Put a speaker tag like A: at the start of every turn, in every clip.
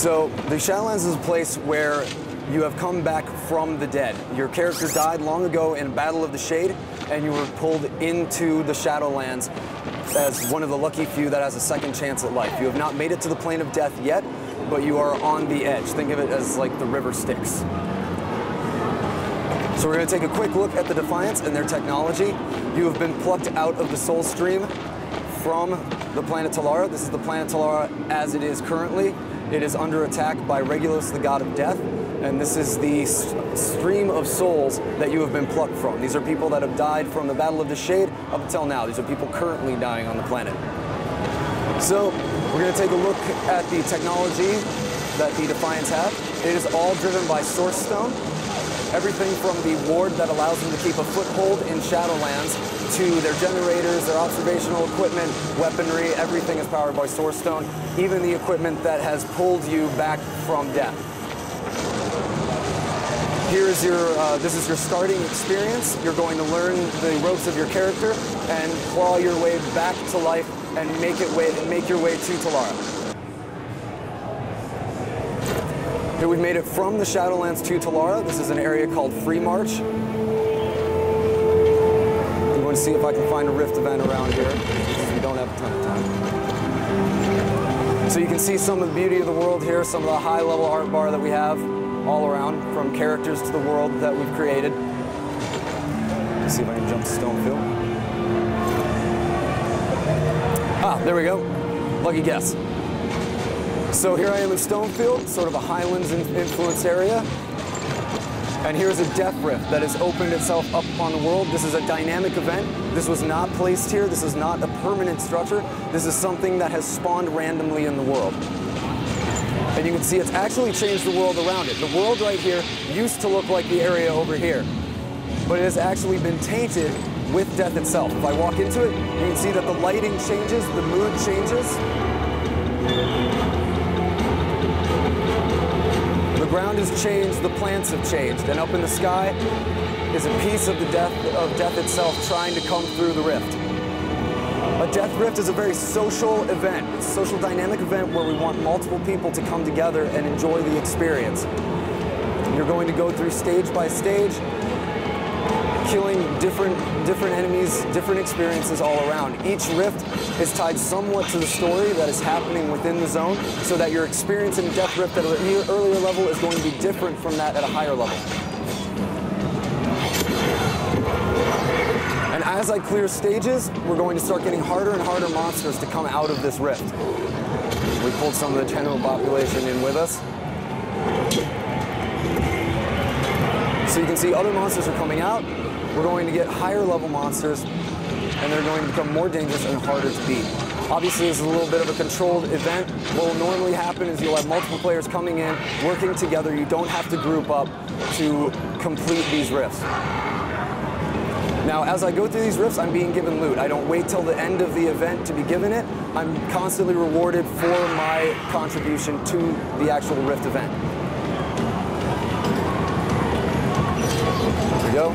A: So the Shadowlands is a place where you have come back from the dead. Your character died long ago in Battle of the Shade, and you were pulled into the Shadowlands as one of the lucky few that has a second chance at life. You have not made it to the plane of death yet, but you are on the edge. Think of it as like the river Styx. So we're going to take a quick look at the Defiance and their technology. You have been plucked out of the Soul Stream from the planet Telara. This is the planet Telara as it is currently. It is under attack by Regulus, the god of death, and this is the stream of souls that you have been plucked from. These are people that have died from the Battle of the Shade up until now. These are people currently dying on the planet. So we're going to take a look at the technology that the Defiance have. It is all driven by Source Stone. Everything from the ward that allows them to keep a foothold in Shadowlands to their generators, their observational equipment, weaponry, everything is powered by Source Stone, even the equipment that has pulled you back from death. Here is this is your starting experience. You're going to learn the ropes of your character and claw your way back to life and make your way to Telara. Here we've made it from the Shadowlands to Telara. This is an area called Free March. I'm going to see if I can find a rift event around here, because we don't have a ton of time. So you can see some of the beauty of the world here, some of the high-level art bar that we have all around, from characters to the world that we've created. Let's see if I can jump to Stonefield. Ah, there we go. Lucky guess. So here I am in Stonefield, sort of a Highlands influenced area. And here's a death rift that has opened itself up upon the world. This is a dynamic event. This was not placed here. This is not a permanent structure. This is something that has spawned randomly in the world. And you can see it's actually changed the world around it. The world right here used to look like the area over here, but it has actually been tainted with death itself. If I walk into it, you can see that the lighting changes, the mood changes. The ground has changed, the plants have changed, and up in the sky is a piece of the death itself trying to come through the rift. A death rift is a very social event. It's a social dynamic event where we want multiple people to come together and enjoy the experience. You're going to go through stage by stage, killing different enemies, different experiences all around. Each rift is tied somewhat to the story that is happening within the zone, so that your experience in a death rift at an earlier level is going to be different from that at a higher level. And as I clear stages, we're going to start getting harder and harder monsters to come out of this rift. We pulled some of the general population in with us. So you can see other monsters are coming out. We're going to get higher level monsters, and they're going to become more dangerous and harder to beat. Obviously, this is a little bit of a controlled event. What will normally happen is you'll have multiple players coming in, working together. You don't have to group up to complete these rifts. Now, as I go through these rifts, I'm being given loot. I don't wait till the end of the event to be given it. I'm constantly rewarded for my contribution to the actual rift event. There we go.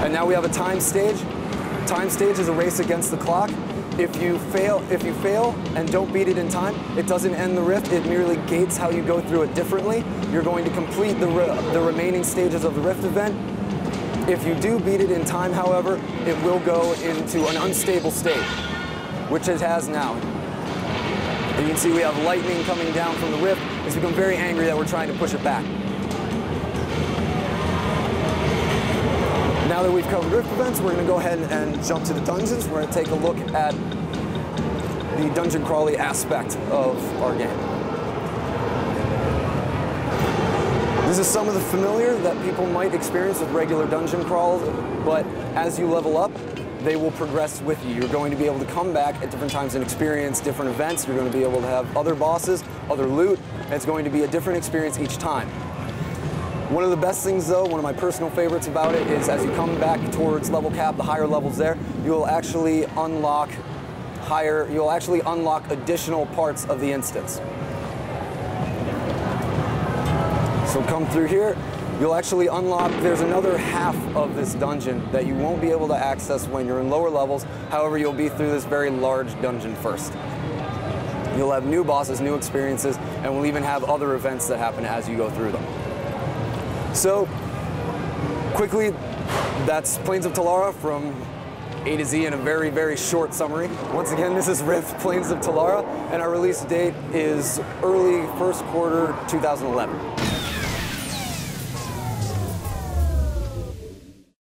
A: And now we have a time stage. Time stage is a race against the clock. If you fail and don't beat it in time, it doesn't end the rift. It merely gates how you go through it differently. You're going to complete the remaining stages of the rift event. If you do beat it in time, however, it will go into an unstable state, which it has now. And you can see we have lightning coming down from the rift. It's become very angry that we're trying to push it back. Now that we've covered rift events, we're going to go ahead and jump to the dungeons. We're going to take a look at the dungeon crawly aspect of our game. This is some of the familiar that people might experience with regular dungeon crawls, but as you level up, they will progress with you. You're going to be able to come back at different times and experience different events. You're going to be able to have other bosses, other loot, and it's going to be a different experience each time. One of the best things though, one of my personal favorites about it, is as you come back towards level cap, the higher levels there, you'll actually unlock additional parts of the instance. So come through here, you'll actually unlock, there's another half of this dungeon that you won't be able to access when you're in lower levels. However, you'll be through this very large dungeon first. You'll have new bosses, new experiences, and we'll even have other events that happen as you go through them. So, quickly, that's Plains of Telara from A to Z in a very, very short summary. Once again, this is Rift Plains of Telara, and our release date is early first quarter 2011.